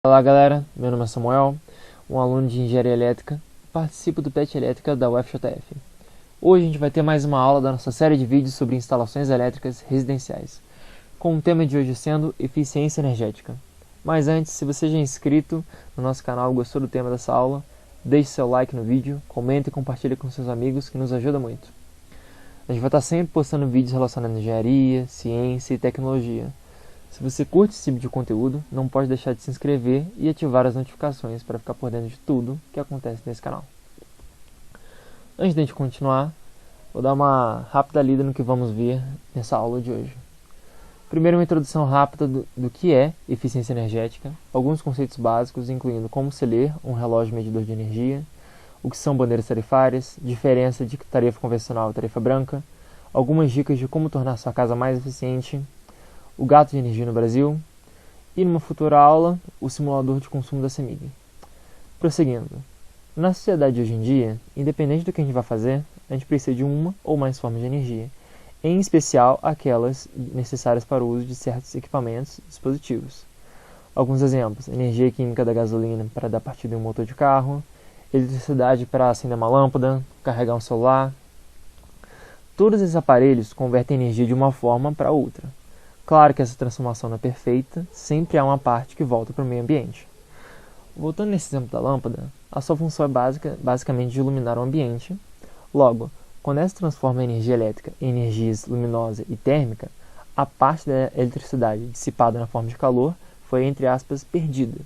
Olá galera, meu nome é Samuel, um aluno de Engenharia Elétrica, participo do PET Elétrica da UFJF. Hoje a gente vai ter mais uma aula da nossa série de vídeos sobre instalações elétricas residenciais, com o tema de hoje sendo eficiência energética. Mas antes, se você já é inscrito no nosso canal e gostou do tema dessa aula, deixe seu like no vídeo, comente e compartilhe com seus amigos que nos ajuda muito. A gente vai estar sempre postando vídeos relacionados a engenharia, ciência e tecnologia. Se você curte esse tipo de conteúdo, não pode deixar de se inscrever e ativar as notificações para ficar por dentro de tudo que acontece nesse canal. Antes de a gente continuar, vou dar uma rápida lida no que vamos ver nessa aula de hoje. Primeiro, uma introdução rápida do que é eficiência energética, alguns conceitos básicos, incluindo como se ler um relógio medidor de energia, o que são bandeiras tarifárias, diferença de tarifa convencional e tarifa branca, algumas dicas de como tornar sua casa mais eficiente, o gasto de energia no Brasil e, numa futura aula, o simulador de consumo da CEMIG. Prosseguindo, na sociedade de hoje em dia, independente do que a gente vai fazer, a gente precisa de uma ou mais formas de energia, em especial aquelas necessárias para o uso de certos equipamentos e dispositivos. Alguns exemplos: energia química da gasolina para dar partida em um motor de carro, eletricidade para acender uma lâmpada, carregar um celular. Todos esses aparelhos convertem energia de uma forma para outra. Claro que essa transformação não é perfeita, sempre há uma parte que volta para o meio ambiente. Voltando nesse exemplo da lâmpada, a sua função é basicamente de iluminar o ambiente. Logo, quando ela se transforma a energia elétrica em energias luminosa e térmica, a parte da eletricidade dissipada na forma de calor foi, entre aspas, perdida,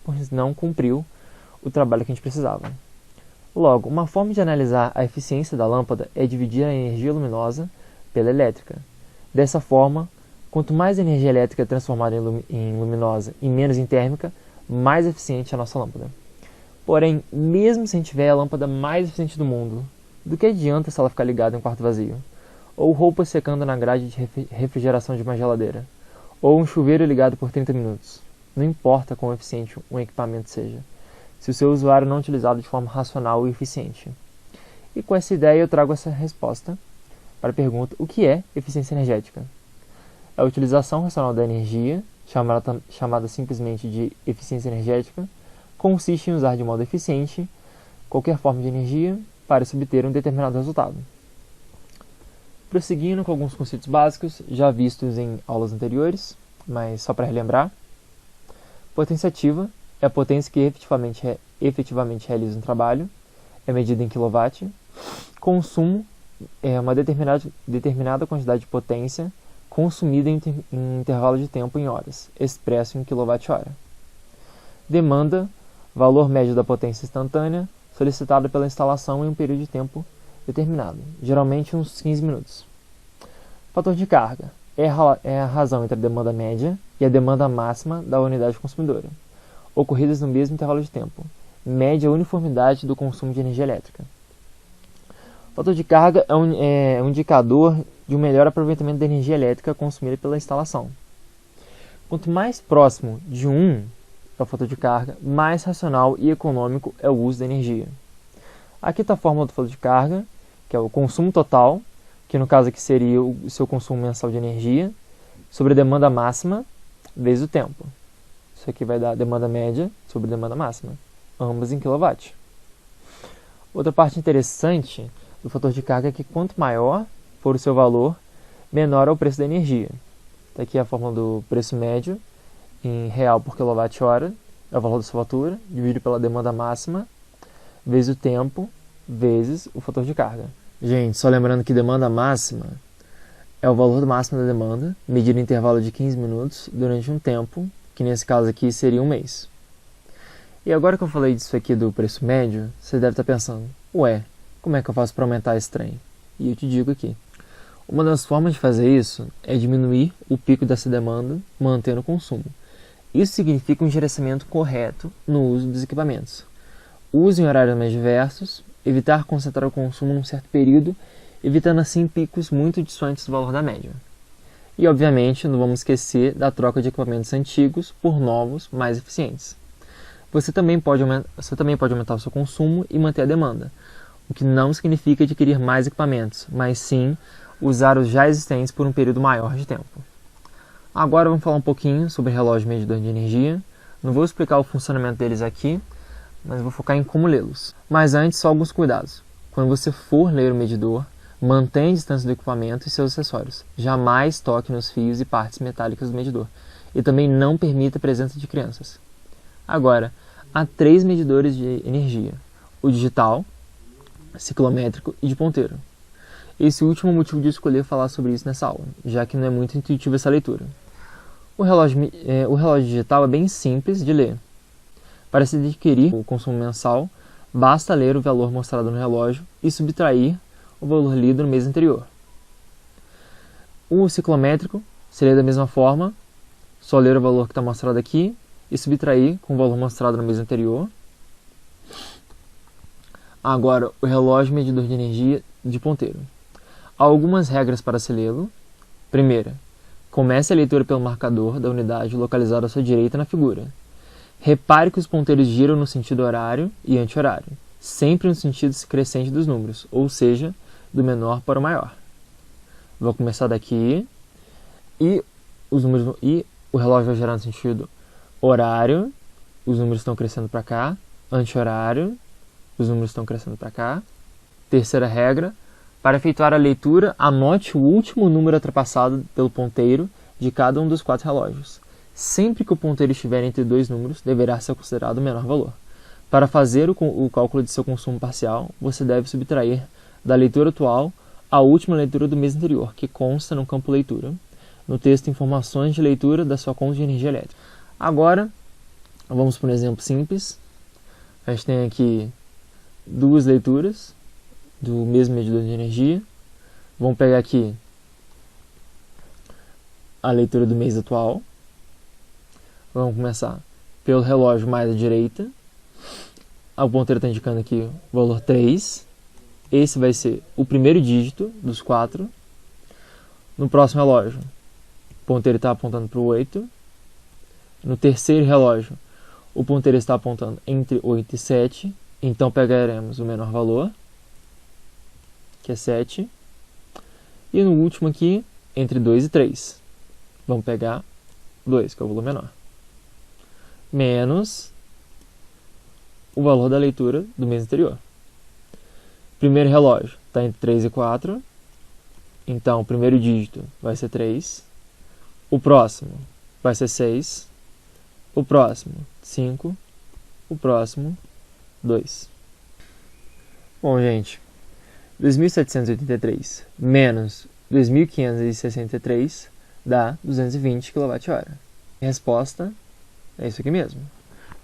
pois não cumpriu o trabalho que a gente precisava. Logo, uma forma de analisar a eficiência da lâmpada é dividir a energia luminosa pela elétrica. Dessa forma, quanto mais energia elétrica é transformada em luminosa e menos em térmica, mais eficiente é a nossa lâmpada. Porém, mesmo se a gente tiver a lâmpada mais eficiente do mundo, do que adianta se ela ficar ligada em um quarto vazio? Ou roupa secando na grade de refrigeração de uma geladeira? Ou um chuveiro ligado por 30 minutos? Não importa quão eficiente um equipamento seja, se o seu usuário não utilizá-lo de forma racional e eficiente. E com essa ideia eu trago essa resposta para a pergunta: o que é eficiência energética? A utilização racional da energia, chamada simplesmente de eficiência energética, consiste em usar de modo eficiente qualquer forma de energia para se obter um determinado resultado. Prosseguindo com alguns conceitos básicos, já vistos em aulas anteriores, mas só para relembrar. Potência ativa é a potência que efetivamente realiza um trabalho, é medida em kW. Consumo é uma determinada quantidade de potência consumida em intervalo de tempo em horas, expresso em kWh. Demanda, valor médio da potência instantânea, solicitada pela instalação em um período de tempo determinado, geralmente uns 15 minutos. Fator de carga é a razão entre a demanda média e a demanda máxima da unidade consumidora, ocorridas no mesmo intervalo de tempo, mede a uniformidade do consumo de energia elétrica. Fator de carga é um indicador de um melhor aproveitamento da energia elétrica consumida pela instalação. Quanto mais próximo de 1 é o fator de carga, mais racional e econômico é o uso da energia. Aqui está a fórmula do fator de carga, que é o consumo total, que no caso aqui seria o seu consumo mensal de energia, sobre a demanda máxima vezes o tempo. Isso aqui vai dar a demanda média sobre a demanda máxima, ambas em kW. Outra parte interessante do fator de carga é que quanto maior for o seu valor, menor é o preço da energia. Está aqui a fórmula do preço médio em real por kWh, é o valor da sua fatura, dividido pela demanda máxima, vezes o tempo, vezes o fator de carga. Gente, só lembrando que demanda máxima é o valor máximo da demanda, medido em intervalo de 15 minutos durante um tempo, que nesse caso aqui seria um mês. E agora que eu falei disso aqui do preço médio, você deve estar pensando: ué, como é que eu faço para aumentar esse trem? E eu te digo aqui. Uma das formas de fazer isso é diminuir o pico dessa demanda, mantendo o consumo. Isso significa um gerenciamento correto no uso dos equipamentos. Use em horários mais diversos, evitar concentrar o consumo num certo período, evitando assim picos muito distantes do valor da média. E obviamente não vamos esquecer da troca de equipamentos antigos por novos, mais eficientes. Você também pode aumentar o seu consumo e manter a demanda, o que não significa adquirir mais equipamentos, mas sim usar os já existentes por um período maior de tempo. Agora vamos falar um pouquinho sobre relógio medidor de energia, Não vou explicar o funcionamento deles aqui, mas vou focar em como lê-los. Mas antes, só alguns cuidados. Quando você for ler o medidor, mantenha a distância do equipamento e seus acessórios. Jamais toque nos fios e partes metálicas do medidor. E também não permita a presença de crianças. Agora, há 3 medidores de energia. O digital, ciclométrico e de ponteiro. Esse último é o motivo de eu escolher falar sobre isso nessa aula, já que não é muito intuitiva essa leitura. O relógio digital é bem simples de ler. Para se adquirir o consumo mensal, basta ler o valor mostrado no relógio e subtrair o valor lido no mês anterior. O ciclométrico se lê da mesma forma, só ler o valor que está mostrado aqui e subtrair com o valor mostrado no mês anterior. Agora, o relógio medidor de energia de ponteiro. Há algumas regras para se lê-lo. Primeira, comece a leitura pelo marcador da unidade localizado à sua direita na figura. Repare que os ponteiros giram no sentido horário e anti-horário, sempre no sentido crescente dos números, ou seja, do menor para o maior. Vou começar daqui e o relógio vai girar no sentido horário, os números estão crescendo para cá, anti-horário, os números estão crescendo para cá. Terceira regra, para efetuar a leitura, anote o último número ultrapassado pelo ponteiro de cada um dos 4 relógios. Sempre que o ponteiro estiver entre 2 números, deverá ser considerado o menor valor. Para fazer o cálculo de seu consumo parcial, você deve subtrair da leitura atual a última leitura do mês anterior, que consta no campo leitura, no texto informações de leitura da sua conta de energia elétrica. Agora, vamos para um exemplo simples. A gente tem aqui 2 leituras do mesmo medidor de energia. Vamos pegar aqui a leitura do mês atual. Vamos começar pelo relógio mais à direita. O ponteiro está indicando aqui o valor 3. Esse vai ser o primeiro dígito dos 4. No próximo relógio, o ponteiro está apontando para o 8. No terceiro relógio, o ponteiro está apontando entre 8 e 7. Então pegaremos o menor valor, que é 7. E no último aqui, entre 2 e 3. Vamos pegar 2, que é o valor menor. Menos o valor da leitura do mês anterior. Primeiro relógio está entre 3 e 4. Então, o primeiro dígito vai ser 3. O próximo vai ser 6. O próximo, 5. O próximo, 2. Bom, gente, 2.783 menos 2.563 dá 220 kWh. Resposta é isso aqui mesmo,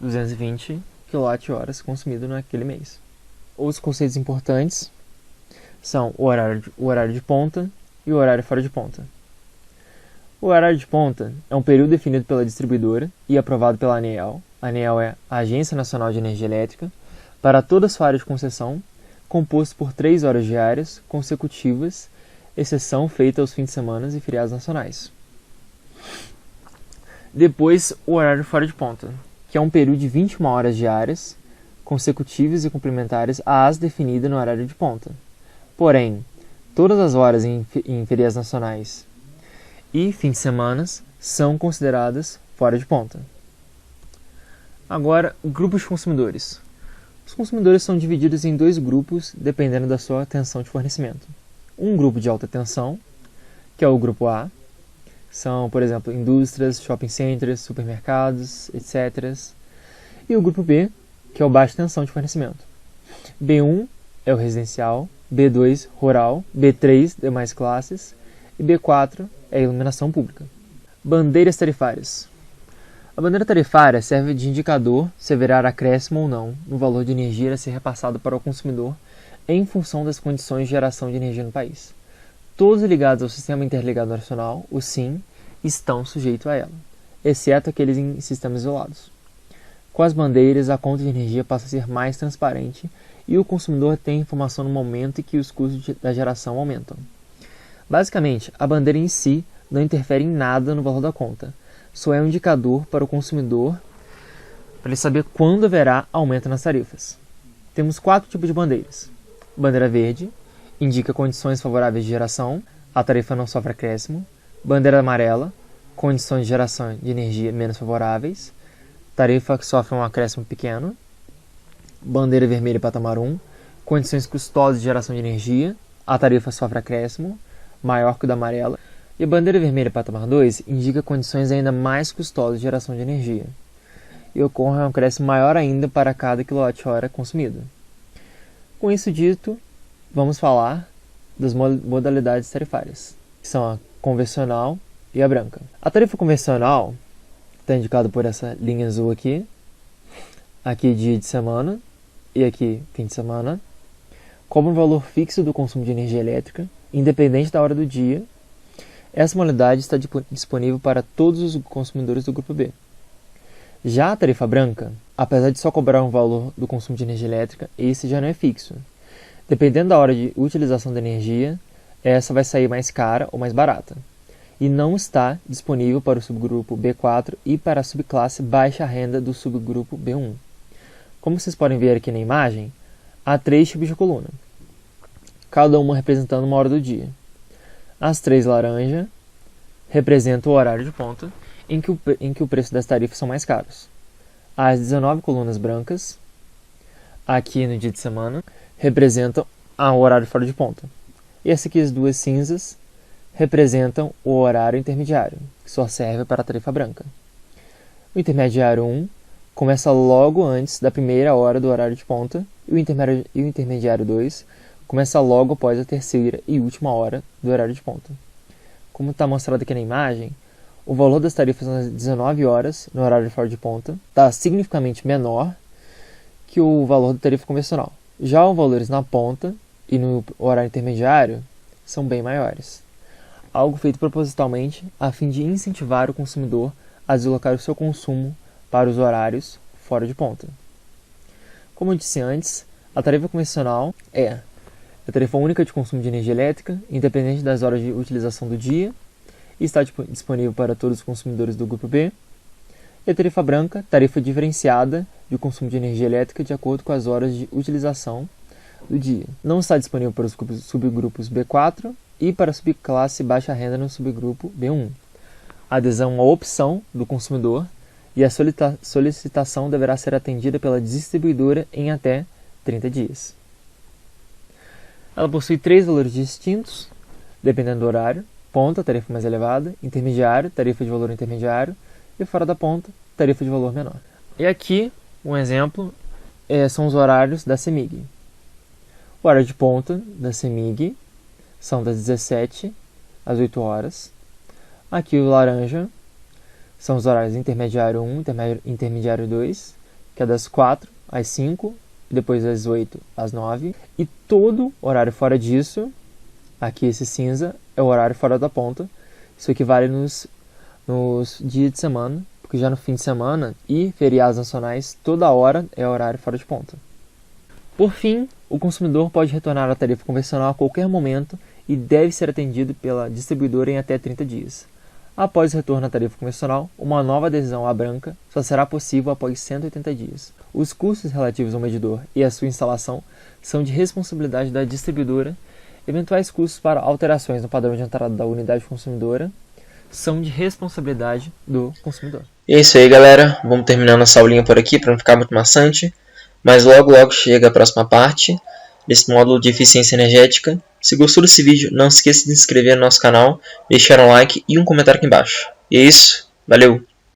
220 kWh consumido naquele mês. Outros conceitos importantes são o horário de ponta e o horário fora de ponta. O horário de ponta é um período definido pela distribuidora e aprovado pela ANEEL. A ANEEL é a Agência Nacional de Energia Elétrica, para toda a sua área de concessão, composto por 3 horas diárias consecutivas, exceção feita aos fins de semana e feriados nacionais. Depois, o horário fora de ponta, que é um período de 21 horas diárias, consecutivas e complementares às definidas no horário de ponta. Porém, todas as horas em feriados nacionais e fins de semana são consideradas fora de ponta. Agora, grupos de consumidores. Os consumidores são divididos em 2 grupos, dependendo da sua tensão de fornecimento. Um grupo de alta tensão, que é o grupo A, são, por exemplo, indústrias, shopping centers, supermercados, etc. E o grupo B, que é o baixa tensão de fornecimento. B1 é o residencial, B2 rural, B3 demais classes e B4 é a iluminação pública. Bandeiras tarifárias. A bandeira tarifária serve de indicador se haverá acréscimo ou não no valor de energia a ser repassado para o consumidor em função das condições de geração de energia no país. Todos ligados ao Sistema Interligado Nacional, o SIN, estão sujeitos a ela, exceto aqueles em sistemas isolados. Com as bandeiras, a conta de energia passa a ser mais transparente e o consumidor tem informação no momento em que os custos da geração aumentam. Basicamente, a bandeira em si não interfere em nada no valor da conta, só é um indicador para o consumidor para ele saber quando haverá aumento nas tarifas. Temos 4 tipos de bandeiras. Bandeira verde indica condições favoráveis de geração, a tarifa não sofre acréscimo. Bandeira amarela, condições de geração de energia menos favoráveis. tarifa que sofre um acréscimo pequeno, bandeira vermelha patamar 1, condições custosas de geração de energia, a tarifa sofre acréscimo, maior que o da amarela, e a bandeira vermelha patamar 2 indica condições ainda mais custosas de geração de energia, e ocorre um acréscimo maior ainda para cada kWh consumido. Com isso dito, vamos falar das modalidades tarifárias, que são a convencional e a branca. A tarifa convencional está indicada por essa linha azul aqui dia de semana e aqui fim de semana, cobra um valor fixo do consumo de energia elétrica, independente da hora do dia. Essa modalidade está disponível para todos os consumidores do grupo B. Já a tarifa branca, apesar de só cobrar um valor do consumo de energia elétrica, esse já não é fixo. Dependendo da hora de utilização da energia, essa vai sair mais cara ou mais barata. E não está disponível para o subgrupo B4 e para a subclasse baixa renda do subgrupo B1. Como vocês podem ver aqui na imagem, há 3 tipos de coluna, cada uma representando uma hora do dia. As 3 laranja representam o horário de ponta em que o preço das tarifas são mais caros. As 19 colunas brancas, aqui no dia de semana, representam o horário fora de ponta. E essas aqui, as 2 cinzas, representam o horário intermediário, que só serve para a tarifa branca. O intermediário 1 começa logo antes da primeira hora do horário de ponta, e o intermediário 2 começa logo após a terceira e última hora do horário de ponta. Como está mostrado aqui na imagem, o valor das tarifas nas 19 horas, no horário fora de ponta, está significativamente menor que o valor da tarifa convencional. Já os valores na ponta e no horário intermediário são bem maiores. Algo feito propositalmente a fim de incentivar o consumidor a deslocar o seu consumo para os horários fora de ponta. Como eu disse antes, a tarifa convencional é a tarifa única de consumo de energia elétrica, independente das horas de utilização do dia, e está disponível para todos os consumidores do grupo B. E a tarifa branca, tarifa diferenciada de consumo de energia elétrica de acordo com as horas de utilização do dia. Não está disponível para os subgrupos B4 e para a subclasse baixa renda no subgrupo B1. A adesão é uma opção do consumidor e a solicitação deverá ser atendida pela distribuidora em até 30 dias. Ela possui 3 valores distintos, dependendo do horário: ponta, tarifa mais elevada; intermediário, tarifa de valor intermediário; e fora da ponta, tarifa de valor menor. E aqui, um exemplo, são os horários da CEMIG. O horário de ponta da CEMIG são das 17 às 8 horas. Aqui o laranja são os horários intermediário 1, intermediário 2, que é das 4 às 5, e depois das 8 às 9. E todo horário fora disso, aqui esse cinza, é o horário fora da ponta. Isso equivale nos dias de semana, porque já no fim de semana e feriados nacionais, toda hora é horário fora de ponta. Por fim, o consumidor pode retornar à tarifa convencional a qualquer momento e deve ser atendido pela distribuidora em até 30 dias. Após o retorno à tarifa convencional, uma nova adesão à branca só será possível após 180 dias. Os custos relativos ao medidor e à sua instalação são de responsabilidade da distribuidora. Eventuais custos para alterações no padrão de entrada da unidade consumidora são de responsabilidade do consumidor. E é isso aí, galera. Vamos terminando essa aulinha por aqui para não ficar muito maçante. Mas logo chega a próxima parte desse módulo de eficiência energética. Se gostou desse vídeo, não se esqueça de se inscrever no nosso canal, deixar um like e um comentário aqui embaixo. E é isso. Valeu!